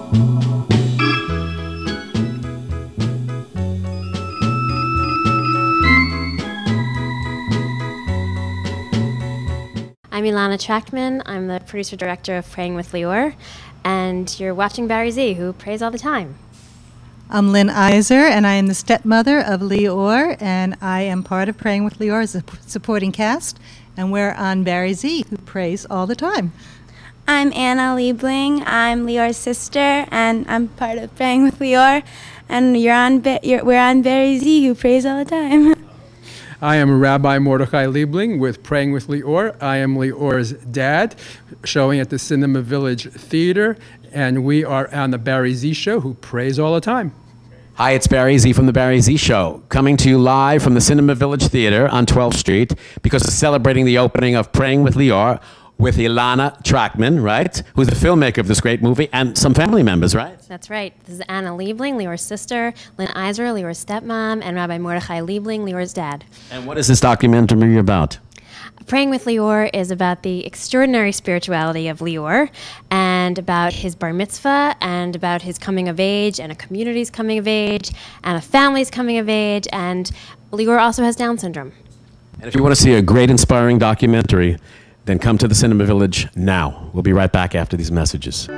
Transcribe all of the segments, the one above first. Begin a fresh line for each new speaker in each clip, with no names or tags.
I'm Ilana Trachtman. I'm the producer-director of Praying with Lior, and you're watching barryz, who prays all the time.
I'm Lynn Iser, and I am the stepmother of Lior, and I am part of Praying with Lior as a supporting cast, and we're on barryz, who prays all the time.
I'm Anna Liebling. I'm Lior's sister, and I'm part of Praying with Lior, and we're on barryz, who prays all the time.
I am Rabbi Mordechai Liebling with Praying with Lior. I am Lior's dad, showing at the Cinema Village Theater, and we are on the barryz show, who prays all the time.
Hi, it's barryz from the barryz show, coming to you live from the Cinema Village Theater on 12th Street because we're celebrating the opening of Praying with Lior with Ilana Trachtman, right? Who's the filmmaker of this great movie, and some family members, right?
That's right. This is Anna Liebling, Lior's sister, Lynn Iser, Lior's stepmom, and Rabbi Mordechai Liebling, Lior's dad.
And what is this documentary about?
Praying with Lior is about the extraordinary spirituality of Lior, and about his bar mitzvah, and about his coming of age, and a community's coming of age, and a family's coming of age, and Lior also has Down syndrome.
And if you want to see a great, inspiring documentary, then come to the Cinema Village now. We'll be right back after these messages.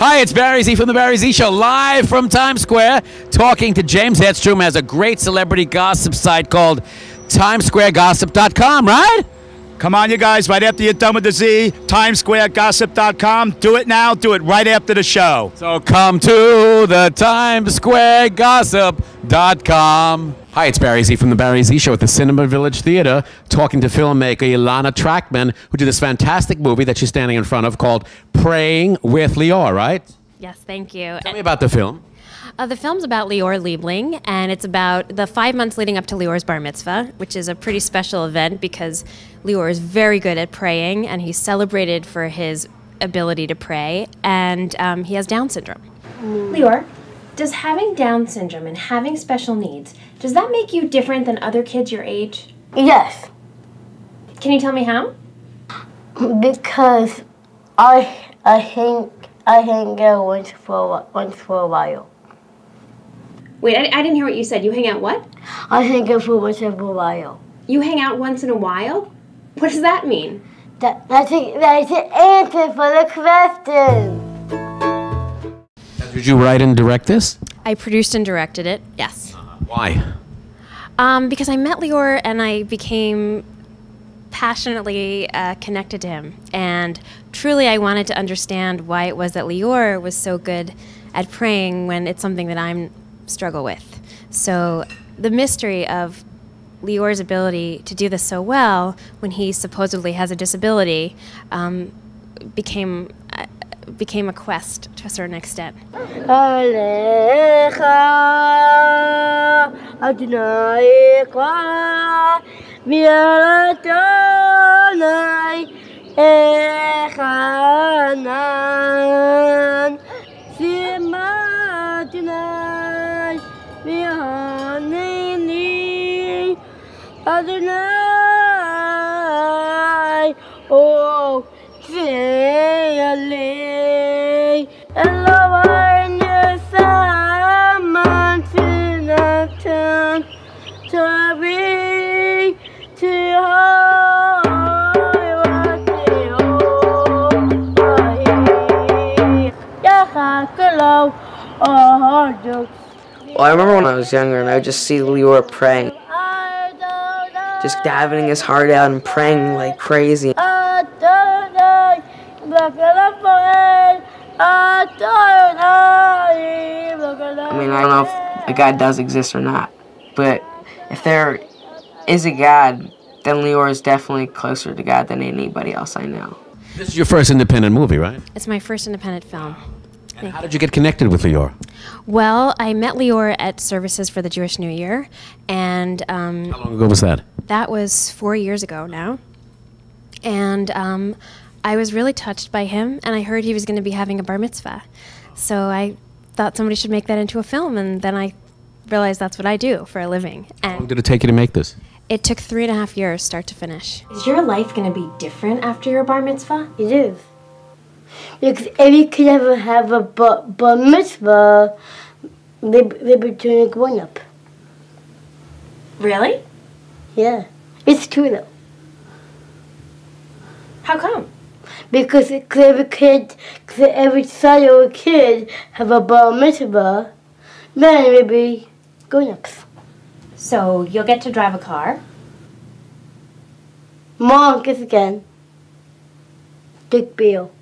Hi, it's barryz from the barryz show, live from Times Square, talking to James Hedstrom, has a great celebrity gossip site called timesquaregossip.com, right?
Come on, you guys, right after you're done with the Z, timesquaregossip.com. Do it now, do it right after the show.
So come to the timesquaregossip.com. Hi, it's barryz from the barryz show at the Cinema Village Theater, talking to filmmaker Ilana Trachtman, who did this fantastic movie that she's standing in front of called Praying with Lior, right?
Yes, thank you.
Tell me about the film.
The film's about Lior Liebling, and it's about the 5 months leading up to Lior's bar mitzvah, which is a pretty special event because Lior is very good at praying, and he's celebrated for his ability to pray, and he has Down syndrome. Lior, does having Down syndrome and having special needs, does that make you different than other kids your age?
Yes.
Can you tell me how?
Because I hang out once for a while.
Wait, I didn't hear what you said. You hang out what?
I hang out for once in a while.
You hang out once in a while? What does that mean?
That's the answer for the question.
Did you write and direct this?
I produced and directed it, yes.
Why?
Because I met Lior and I became passionately connected to him. And truly I wanted to understand why it was that Lior was so good at praying when it's something that I'm struggle with. So the mystery of Lior's ability to do this so well when he supposedly has a disability became a quest to a certain extent.
Adonai, oh, V'yalei, Elohim Yesaman Tinatan, Tavi, Tihoi,
Well, I remember when I was younger and I would just see Lior praying. Just davening his heart out and praying like crazy. I mean, I don't know if a God does exist or not, but if there is a God, then Lior is definitely closer to God than anybody else I know.
This is your first independent movie, right?
It's my first independent film.
And how did you get connected with Lior?
Well, I met Lior at services for the Jewish New Year, and
How long ago was that?
that was 4 years ago now. And I was really touched by him, and I heard he was going to be having a bar mitzvah. So I thought somebody should make that into a film, and then I realized that's what I do for a living.
How long
And
did it take you to make this?
it took 3.5 years, start to finish. Is your life going to be different after your bar mitzvah?
It is. Because every kid ever have a bar mitzvah, they be doing it growing up.
Really?
Yeah. It's true though.
How come?
Because every child or kid have a bar mitzvah, then they be grown ups.
So you'll get to drive a car?
Mom, kiss again. Big Bill.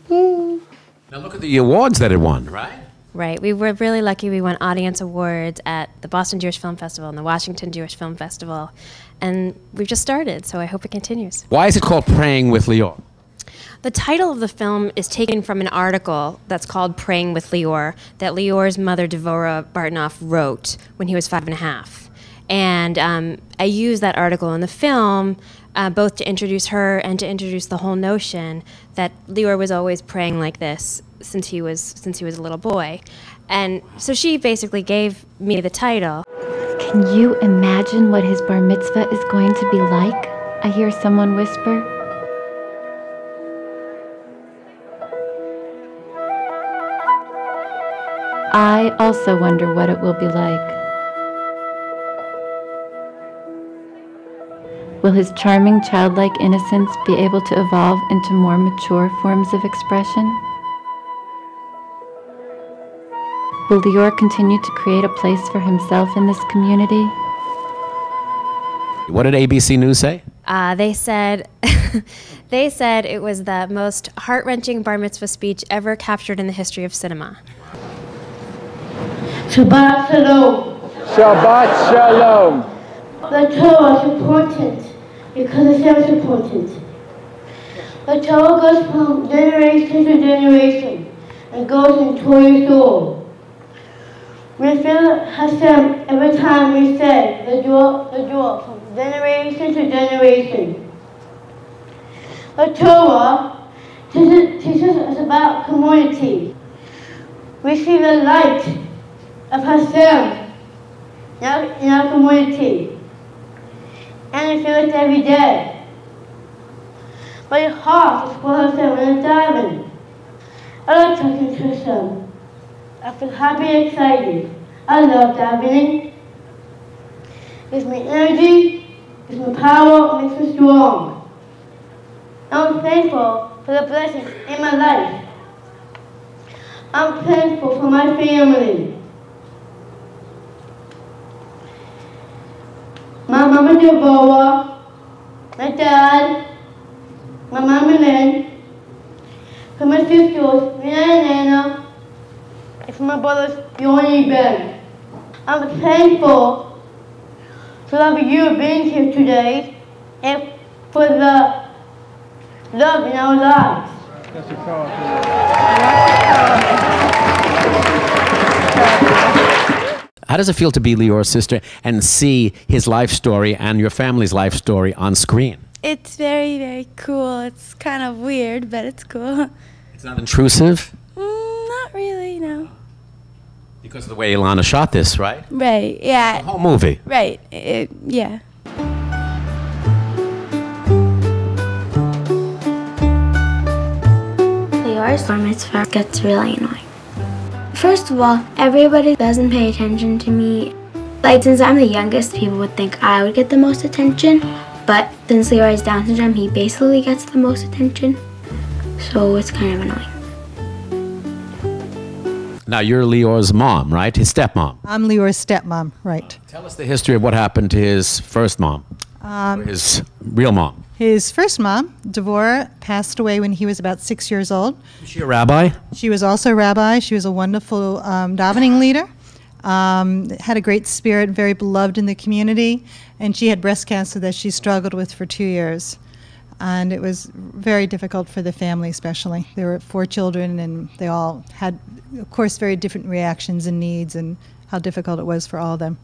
Now look at the awards that it won, right?
Right. We were really lucky. We won audience awards at the Boston Jewish Film Festival and the Washington Jewish Film Festival. And we've just started, so I hope it continues.
Why is it called Praying with Lior?
The title of the film is taken from an article that's called Praying with Lior that Lior's mother, Devorah Bartnoff, wrote when he was 5.5. And I use that article in the film both to introduce her and to introduce the whole notion that Lior was always praying like this since he was a little boy. And so she basically gave me the title.
Can you imagine what his bar mitzvah is going to be like? I hear someone whisper. I also wonder what it will be like. Will his charming childlike innocence be able to evolve into more mature forms of expression? Will Lior continue to create a place for himself in this community?
What did ABC News say?
They said they said it was the most heart-wrenching bar mitzvah speech ever captured in the history of cinema.
Shabbat Shalom.
Shabbat Shalom.
The Torah is important because it's so important. The Torah goes from generation to generation and goes into your soul. We feel Hashem every time we say the dua from generation to generation. The Torah teaches us about community. We see the light of Hashem in our community. And we feel it every day. My heart is full of Hashem when I'm diving. I love talking to Hashem. I feel happy and excited. I love davening. It gives me energy, gives me power, makes me strong. I'm thankful for the blessings in my life. I'm thankful for my family. My mama Devorah, my dad, my mama Lynn, for my sisters, Rina and Anna, and for my brothers, Yoni and Ben. I'm thankful for all of you being here today and for the love in our lives.
How does it feel to be Lior's sister and see his life story and your family's life story on screen?
It's very, very cool. It's kind of weird, but it's cool.
It's not intrusive?
Not really, no.
Because of the way Ilana shot this, right?
Right, yeah.
The whole movie.
Right, yeah.
Lior's bar mitzvah gets really annoying. First of all, everybody doesn't pay attention to me. Like, since I'm the youngest, people would think I would get the most attention. But since Lior is Down syndrome, he basically gets the most attention. So it's kind of annoying.
Now, you're Lior's mom, right? His stepmom.
I'm Lior's stepmom, right.
Tell us the history of what happened to his first mom, or his real mom.
His first mom, Devorah, passed away when he was about 6 years old.
Was she a rabbi?
She was also a rabbi. She was a wonderful davening leader, had a great spirit, very beloved in the community, and she had breast cancer that she struggled with for 2 years. And it was very difficult for the family, especially. There were 4 children, and they all had, of course, very different reactions and needs, and how difficult it was for all of them.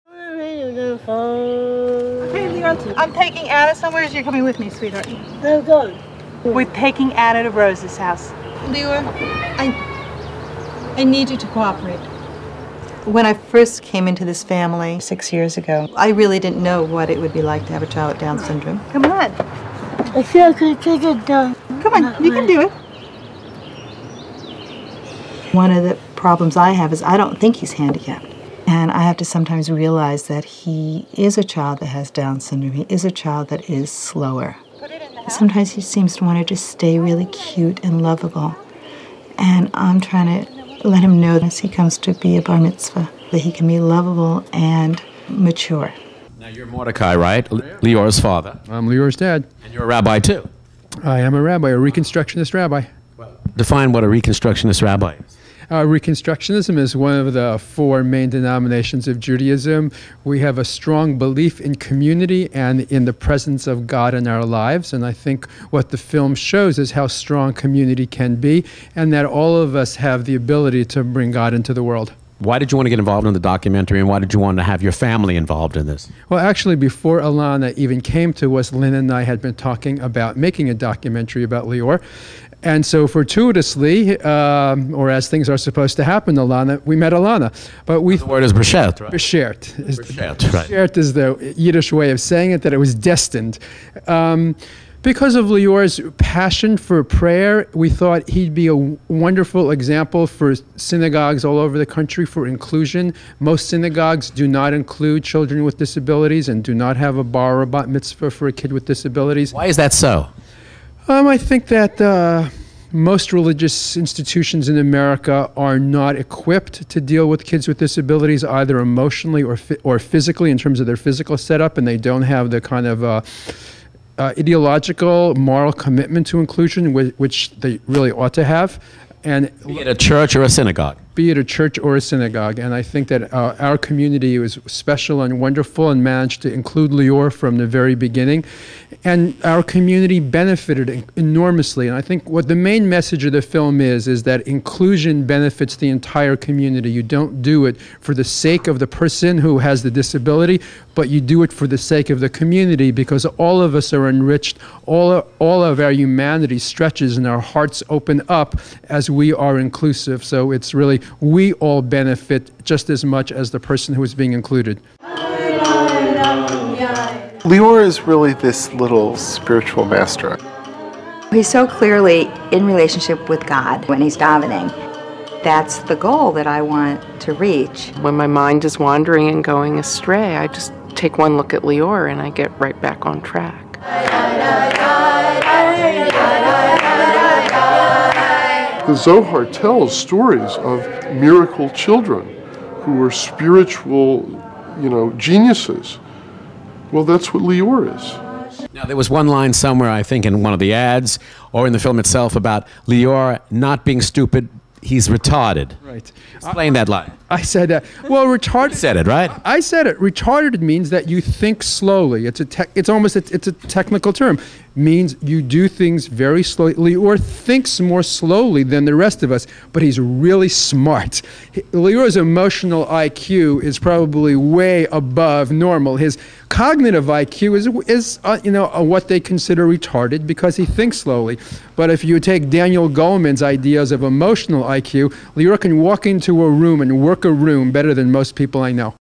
Okay, Lior, I'm taking Anna somewhere. You're coming with me, sweetheart.
I'm going.
We're taking Anna to Rose's house. Lior, I need you to cooperate. When I first came into this family 6 years ago, I really didn't know what it would be like to have a child with Down syndrome. Come on.
I feel like I take it down.
Come on, you can do it. One of the problems I have is I don't think he's handicapped. And I have to sometimes realize that he is a child that has Down syndrome. He is a child that is slower. Sometimes he seems to want to just stay really cute and lovable. And I'm trying to let him know as he comes to be a bar mitzvah, that he can be lovable and mature.
Now, you're Mordecai, right? Lior's father.
I'm Lior's dad.
And you're a rabbi, too.
I am a rabbi, a Reconstructionist rabbi.
Define what a Reconstructionist rabbi is.
Reconstructionism is one of the 4 main denominations of Judaism. We have a strong belief in community and in the presence of God in our lives. And I think what the film shows is how strong community can be, and that all of us have the ability to bring God into the world.
Why did you want to get involved in the documentary, and why did you want to have your family involved in this?
Well, actually, before Alana even came to us, Lynn and I had been talking about making a documentary about Lior. And so fortuitously, or as things are supposed to happen, we met Alana. But the
word is b'shert, right?
B'shert.
Right.
B'shert is the Yiddish way of saying it, that it was destined. Because of Lior's passion for prayer, we thought he'd be a wonderful example for synagogues all over the country for inclusion. Most synagogues do not include children with disabilities and do not have a bar or bat mitzvah for a kid with disabilities.
Why is that so?
I think that most religious institutions in America are not equipped to deal with kids with disabilities, either emotionally or physically, in terms of their physical setup, and they don't have the kind of ideological, moral commitment to inclusion, which they really ought to have. And
be it a church or a synagogue.
Be it a church or a synagogue. And I think that our community was special and wonderful and managed to include Lior from the very beginning. And our community benefited enormously. And I think what the main message of the film is that inclusion benefits the entire community. You don't do it for the sake of the person who has the disability, but you do it for the sake of the community, because all of us are enriched. All of our humanity stretches and our hearts open up as we are inclusive. So it's really, we all benefit just as much as the person who is being included.
Lior is really this little spiritual master.
He's so clearly in relationship with God when he's davening. That's the goal that I want to reach.
When my mind is wandering and going astray, I just take one look at Lior and I get right back on track.
The Zohar tells stories of miracle children who were spiritual, geniuses. Well, that's what Lior is.
Now, there was one line somewhere, I think, in one of the ads or in the film itself about Lior not being stupid. He's retarded.
Right.
Explain that line.
I said that. Well, retarded.
You said it, right?
I said it. Retarded means that you think slowly. It's a technical term. Means you do things very slowly, or thinks more slowly than the rest of us. But he's really smart. Lior's emotional IQ is probably way above normal. His cognitive IQ is what they consider retarded, because he thinks slowly. But if you take Daniel Goleman's ideas of emotional IQ, Lior can walk into a room and work a room better than most people I know.